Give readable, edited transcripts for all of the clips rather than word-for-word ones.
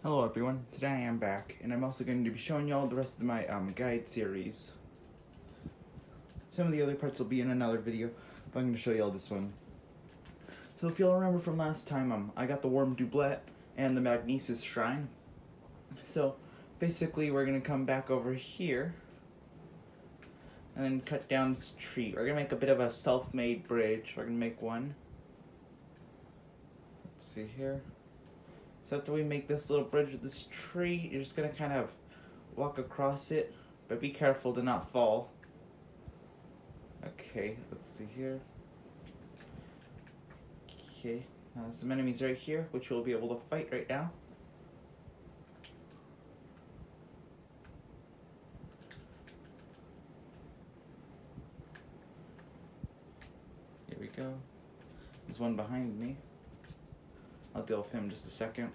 Hello everyone, today I am back, and I'm also going to be showing y'all the rest of my guide series. Some of the other parts will be in another video, but I'm going to show y'all this one. So if y'all remember from last time, I got the Warm Doublet and the Magnesis Shrine. So basically we're going to come back over here, and then cut down this tree. We're going to make a bit of a self-made bridge. We're going to make one. Let's see here. So after we make this little bridge with this tree, you're just going to kind of walk across it, but be careful to not fall. Okay, let's see here. Okay, now there's some enemies right here, which we'll be able to fight right now. Here we go. There's one behind me. I'll deal with him in just a second.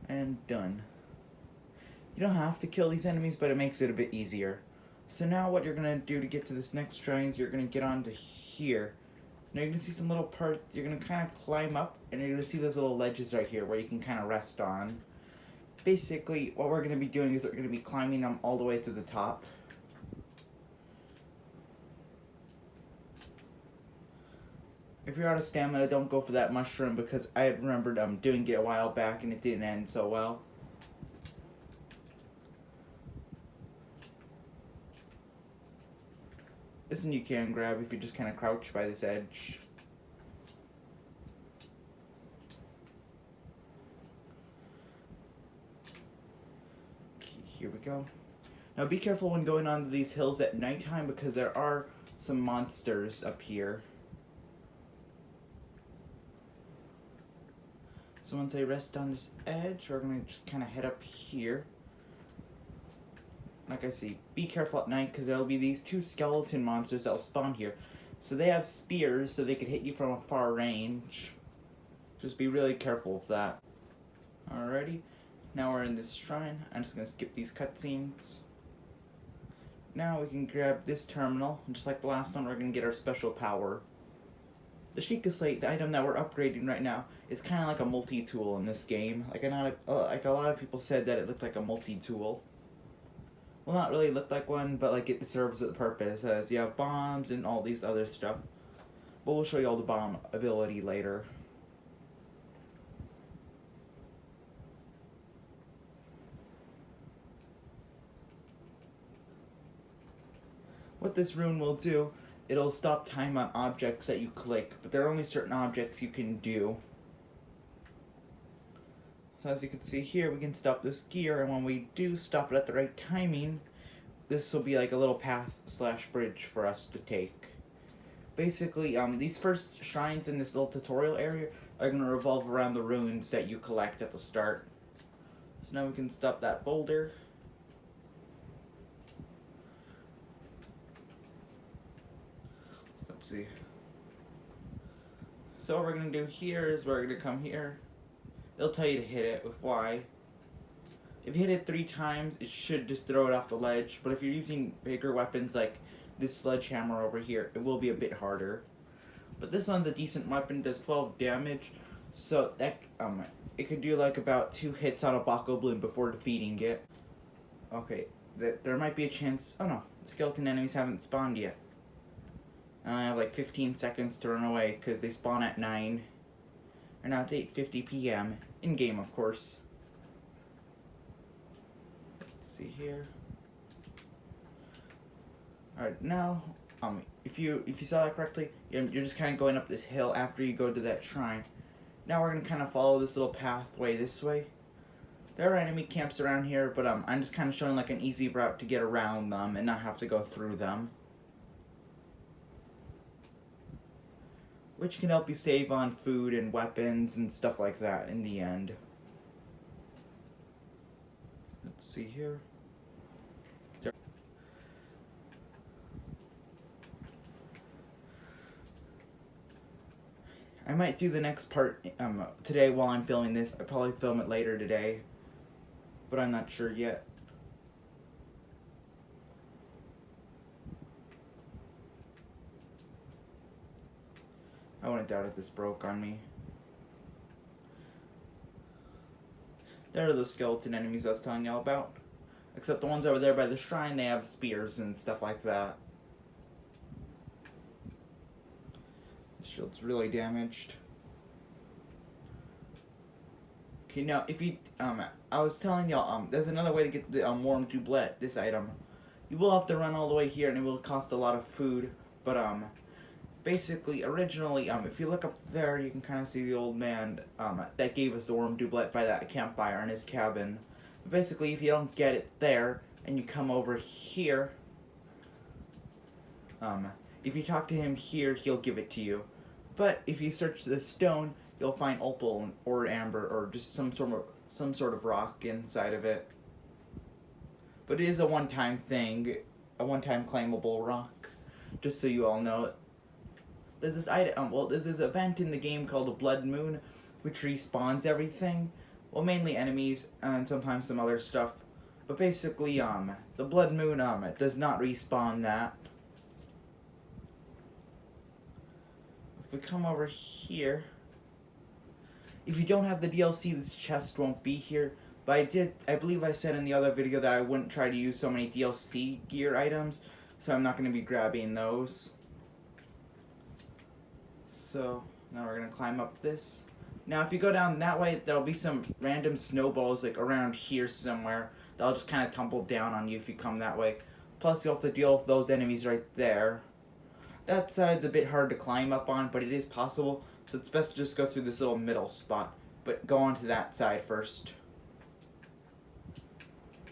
And done. You don't have to kill these enemies, but it makes it a bit easier. So now what you're going to do to get to this next shrine is you're going to get onto here. Now you're going to see some little parts, you're going to kind of climb up, and you're going to see those little ledges right here where you can kind of rest on. Basically, what we're going to be doing is we're going to be climbing them all the way to the top. If you're out of stamina, don't go for that mushroom, because I remembered doing it a while back and it didn't end so well. This one you can grab if you just kind of crouch by this edge. Okay, here we go. Now be careful when going onto these hills at nighttime, because there are some monsters up here. So once I rest on this edge, we're going to just kind of head up here. Like I say, be careful at night, because there'll be these two skeleton monsters that'll spawn here. So they have spears, so they could hit you from a far range. Just be really careful of that. Alrighty, now we're in this shrine. I'm just going to skip these cutscenes. Now we can grab this terminal, and just like the last one, we're going to get our special power. The Sheikah Slate, the item that we're upgrading right now, is kind of like a multi-tool in this game. Like a lot of people said that it looked like a multi-tool. Well, not really look like one, but like it serves the purpose, as you have bombs and all these other stuff. But we'll show you all the bomb ability later. What this rune will do, it'll stop time on objects that you click, but there are only certain objects you can do. So as you can see here, we can stop this gear, and when we do stop it at the right timing, this will be like a little path / bridge for us to take. Basically, these first shrines in this little tutorial area are going to revolve around the runes that you collect at the start. So now we can stop that boulder. Let's see. So what we're going to do here is we're going to come here. It'll tell you to hit it with Y. If you hit it 3 times, it should just throw it off the ledge. But if you're using bigger weapons like this sledgehammer over here, it will be a bit harder. But this one's a decent weapon, does 12 damage. So that it could do like about 2 hits on a Bokoblin before defeating it. Okay, there might be a chance. Oh no, skeleton enemies haven't spawned yet. I have like 15 seconds to run away because they spawn at 9. And now it's 8:50 p.m. in game, of course. Let's see here. All right, now if you saw that correctly, you're just kind of going up this hill after you go to that shrine. Now we're gonna kind of follow this little pathway this way. There are enemy camps around here, but I'm just kind of showing like an easy route to get around them and not have to go through them, which can help you save on food and weapons and stuff like that in the end. Let's see here. I might do the next part today while I'm filming this. I'll probably film it later today, but I'm not sure yet. I wouldn't doubt if this broke on me. They're the skeleton enemies I was telling y'all about. Except the ones over there by the shrine, they have spears and stuff like that. This shield's really damaged. Okay, now if you I was telling y'all there's another way to get the warm doublet, this item. You will have to run all the way here, and it will cost a lot of food. But basically, originally if you look up there, you can kind of see the old man that gave us the warm doublet by that campfire in his cabin. But basically, if you don't get it there, and you come over here, if you talk to him here, he'll give it to you. But if you search the stone, you'll find opal or amber or just some sort of rock inside of it. But it is a one-time thing, a one-time claimable rock, just so you all know. There's this item, there's this event in the game called the Blood Moon, which respawns everything. Well, mainly enemies and sometimes some other stuff. But basically, the Blood Moon, it does not respawn that. If we come over here, if you don't have the DLC, this chest won't be here. But I believe I said in the other video that I wouldn't try to use so many DLC gear items, so I'm not going to be grabbing those. So, now we're going to climb up this. Now, if you go down that way, there'll be some random snowballs, like, around here somewhere. They'll just kind of tumble down on you if you come that way. Plus, you'll have to deal with those enemies right there. That side's a bit hard to climb up on, but it is possible, so it's best to just go through this little middle spot. But go on to that side first.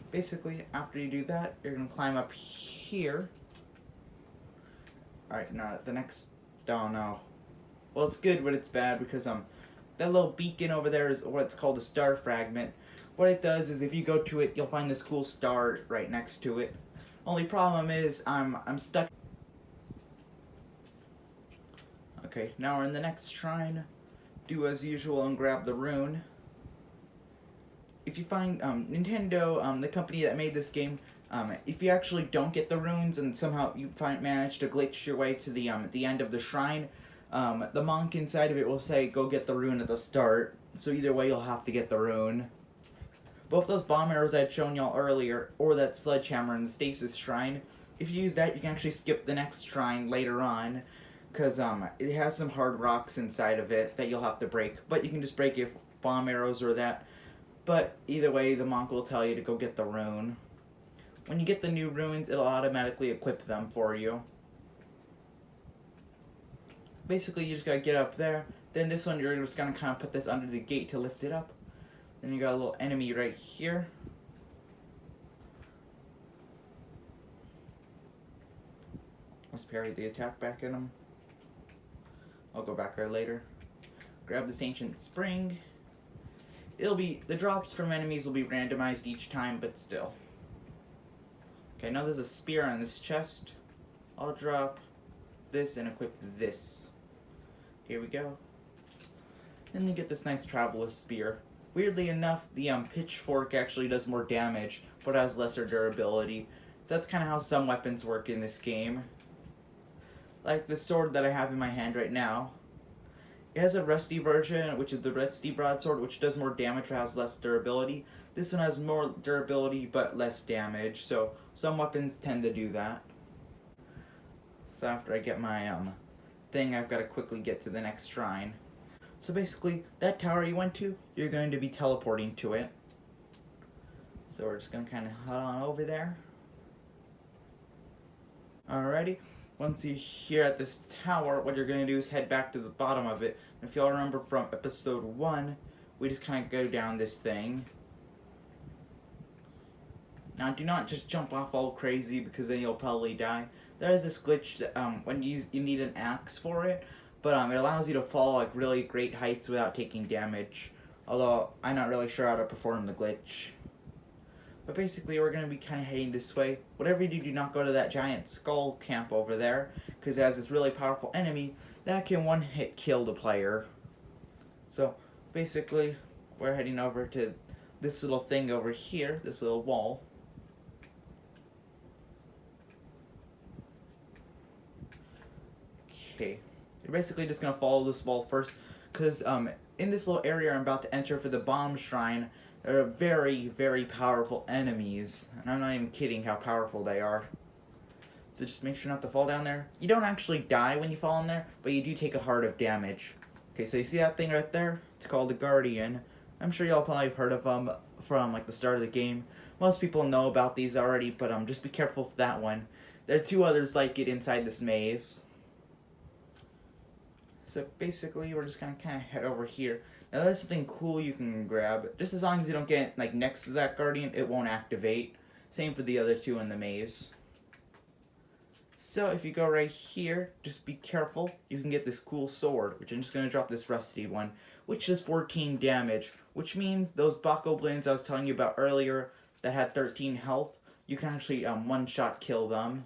Basically, after you do that, you're going to climb up here. Alright, now the next... Oh, no. Well, it's good, but it's bad, because that little beacon over there is what's called a star fragment. What it does is if you go to it, you'll find this cool star right next to it. Only problem is I'm stuck. Okay, now we're in the next shrine. Do as usual and grab the rune. If you find Nintendo, the company that made this game, if you actually don't get the runes and somehow you manage to glitch your way to the end of the shrine, the monk inside of it will say, go get the rune at the start. So either way, you'll have to get the rune. Both those bomb arrows I had shown y'all earlier, or that sledgehammer in the stasis shrine, if you use that, you can actually skip the next shrine later on, because it has some hard rocks inside of it that you'll have to break. But you can just break your bomb arrows or that. But either way, the monk will tell you to go get the rune. When you get the new runes, it'll automatically equip them for you. Basically, you just gotta get up there. Then this one, you're just gonna kind of put this under the gate to lift it up. Then you got a little enemy right here. Let's parry the attack back at him. I'll go back there later. Grab this ancient spring. The drops from enemies will be randomized each time, but still. Okay, now there's a spear on this chest. I'll drop this and equip this. Here we go. Then you get this nice traveler spear. Weirdly enough, the pitchfork actually does more damage, but has lesser durability. That's kind of how some weapons work in this game. Like the sword that I have in my hand right now. It has a rusty version, which is the rusty broadsword, which does more damage but has less durability. This one has more durability but less damage, so some weapons tend to do that. So after I get my thing, I've got to quickly get to the next shrine. So basically, that tower you went to, you're going to be teleporting to it. So we're just going to kind of head on over there. Alrighty. Once you're here at this tower, what you're going to do is head back to the bottom of it. And if y'all remember from episode 1, we just kind of go down this thing. Now, do not just jump off all crazy, because then you'll probably die. There is this glitch that, when you need an axe for it, but it allows you to fall like really great heights without taking damage. Although, I'm not really sure how to perform the glitch. But basically, we're going to be kind of heading this way. Whatever you do not go to that giant skull camp over there, because it has this really powerful enemy that can one-hit kill the player. So, basically, we're heading over to this little thing over here, this little wall. Okay, you're basically just going to follow this wall first, because in this little area I'm about to enter for the bomb shrine, They're very, very powerful enemies, and I'm not even kidding how powerful they are. So just make sure not to fall down there. You don't actually die when you fall in there, but you do take a heart of damage. Okay, so you see that thing right there? It's called a Guardian. I'm sure y'all probably have heard of them from like the start of the game. Most people know about these already, but just be careful for that one. There are two others like it inside this maze. So basically, we're just gonna kind of head over here. Now there's something cool you can grab. Just as long as you don't get like next to that Guardian, it won't activate. Same for the other two in the maze. So if you go right here, just be careful. You can get this cool sword, which I'm just going to drop this rusty one, which does 14 damage, which means those bokoblins I was telling you about earlier that had 13 health, you can actually one-shot kill them.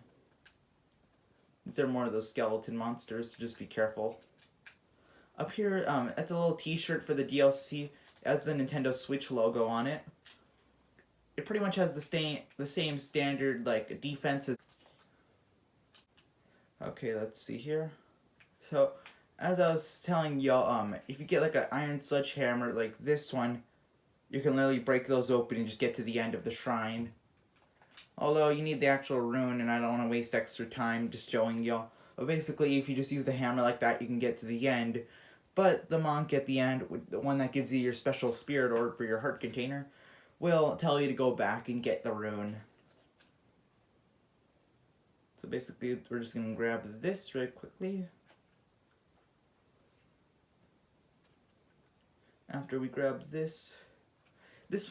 These are more of those skeleton monsters, so just be careful. Up here, at the little t-shirt for the DLC, it has the Nintendo Switch logo on it. It pretty much has the same standard like defense as. Okay, let's see here. So, as I was telling y'all, if you get like an iron sledgehammer like this one, you can literally break those open and just get to the end of the shrine. Although you need the actual rune, and I don't want to waste extra time just showing y'all. But basically, if you just use the hammer like that, you can get to the end. But the monk at the end, the one that gives you your special spirit orb for your heart container, will tell you to go back and get the rune. So basically, we're just going to grab this really quickly. After we grab this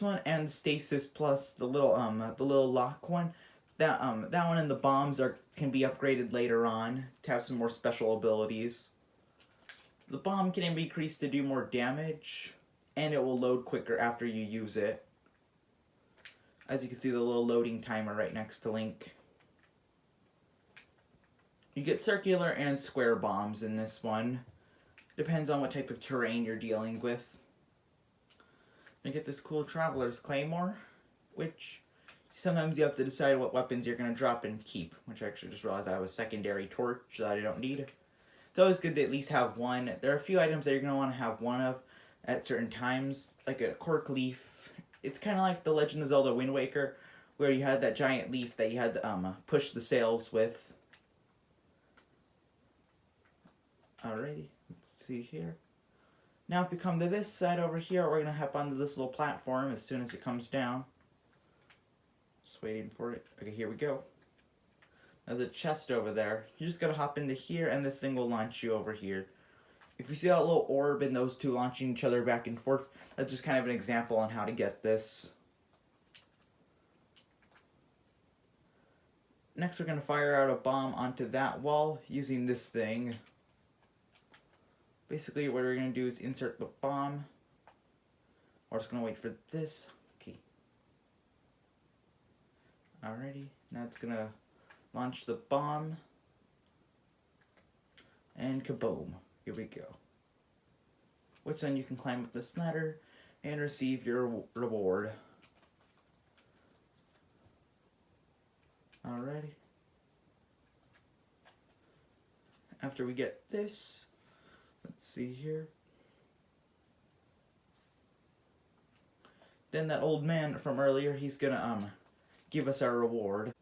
one and Stasis Plus, the little lock one, that one and the bombs can be upgraded later on to have some more special abilities. The bomb can be increased to do more damage, and it will load quicker after you use it. As you can see, the little loading timer right next to Link. You get circular and square bombs in this one. Depends on what type of terrain you're dealing with. You get this cool Traveler's Claymore, which sometimes you have to decide what weapons you're going to drop and keep, which I actually just realized I have a secondary torch that I don't need. It's always good to at least have one. There are a few items that you're going to want to have one of at certain times, like a cork leaf. It's kind of like the Legend of Zelda Wind Waker, where you had that giant leaf that you had to push the sails with. Alrighty, let's see here. Now if we come to this side over here, we're going to hop onto this little platform as soon as it comes down. Just waiting for it. Okay, here we go. There's a chest over there. You just got to hop into here and this thing will launch you over here. If you see that little orb and those two launching each other back and forth, that's just kind of an example on how to get this. Next we're going to fire out a bomb onto that wall using this thing. Basically what we're going to do is insert the bomb. We're just going to wait for this. Okay. Alrighty, now it's going to launch the bomb. And kaboom. Here we go. Which then you can climb up this ladder and receive your reward. Alrighty. After we get this, let's see here. Then that old man from earlier, he's gonna give us our reward.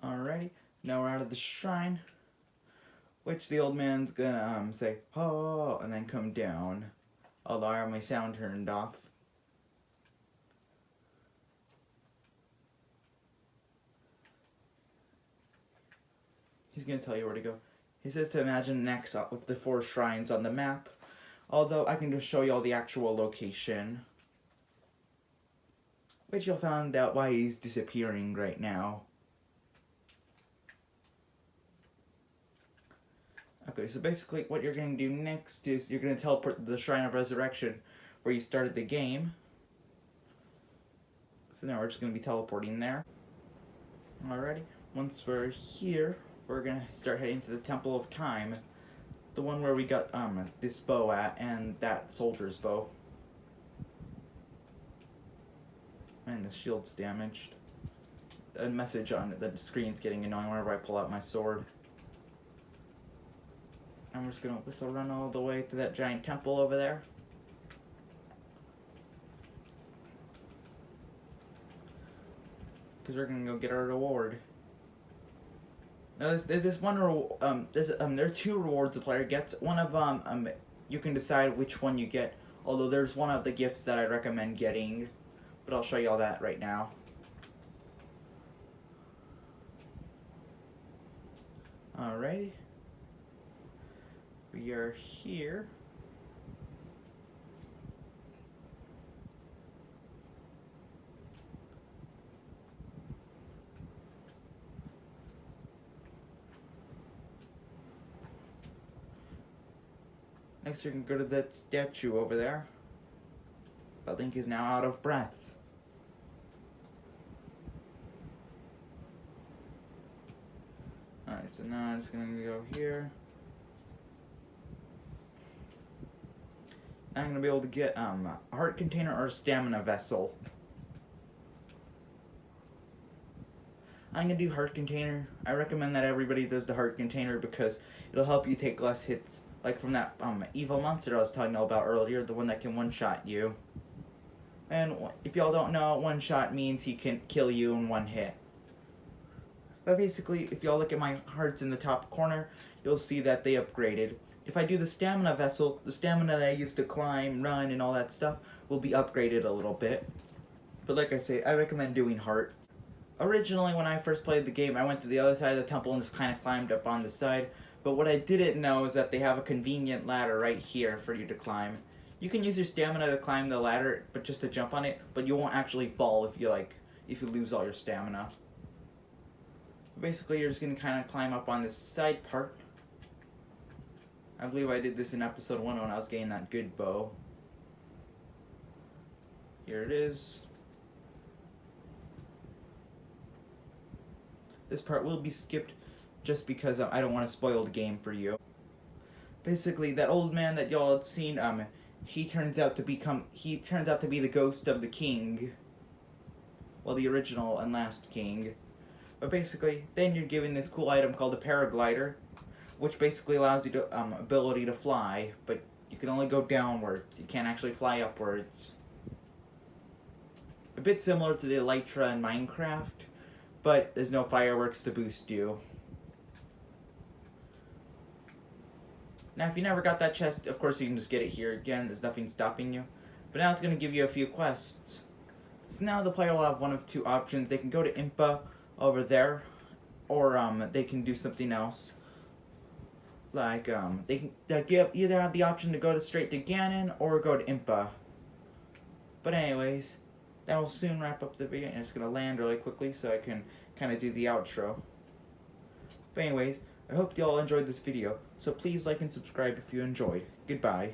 Alrighty, now we're out of the shrine, which the old man's gonna say, "Oh," and then come down. Although I have my sound turned off. He's gonna tell you where to go. He says to imagine an X with the 4 shrines on the map. Although I can just show you all the actual location. Which you'll find out why he's disappearing right now. Okay, so basically what you're going to do next is you're going to teleport to the Shrine of Resurrection where you started the game. So now we're just going to be teleporting there. Alrighty, once we're here, we're going to start heading to the Temple of Time. The one where we got this bow at and that soldier's bow. Man, the shield's damaged. A message on the screen's getting annoying whenever I pull out my sword. I'm just gonna whistle run all the way to that giant temple over there. because we're gonna go get our reward. Now there's this one there are two rewards the player gets. One of you can decide which one you get. Although there's one of the gifts that I recommend getting, but I'll show you all that right now. Alrighty. We are here. Next, you can go to that statue over there. But Link is now out of breath. Alright, so now I'm just gonna go here. Now I'm gonna be able to get a heart container or a stamina vessel. I'm gonna do heart container. I recommend that everybody does the heart container because it'll help you take less hits. Like from that evil monster I was talking about earlier, the one that can one-shot you. And if y'all don't know, one-shot means he can kill you in one hit. But basically, if y'all look at my hearts in the top corner, you'll see that they upgraded. If I do the stamina vessel, the stamina that I use to climb, run, and all that stuff will be upgraded a little bit. But like I say, I recommend doing hearts. Originally, when I first played the game, I went to the other side of the temple and just kind of climbed up on the side. But what I didn't know is that they have a convenient ladder right here for you to climb. You can use your stamina to climb the ladder, but just to jump on it, but you won't actually fall if you lose all your stamina. Basically, you're just gonna kind of climb up on this side part. I believe I did this in episode 1 when I was getting that good bow. Here it is. This part will be skipped just because I don't want to spoil the game for you. Basically, that old man that y'all had seen, he turns out to be the ghost of the king. Well, the original and last king. But basically, then you're given this cool item called a paraglider, which basically allows you to ability to fly, but you can only go downwards. You can't actually fly upwards. A bit similar to the Elytra in Minecraft, but there's no fireworks to boost you. Now, if you never got that chest, of course you can just get it here again. There's nothing stopping you. But now it's going to give you a few quests. So now the player will have one of two options. They can go to Impa over there, or they can do something else. Like, they can either have the option to go straight to Ganon or go to Impa. But anyways, that will soon wrap up the video. And it's going to land really quickly so I can kind of do the outro. But anyways, I hope you all enjoyed this video, so please like and subscribe if you enjoyed. Goodbye.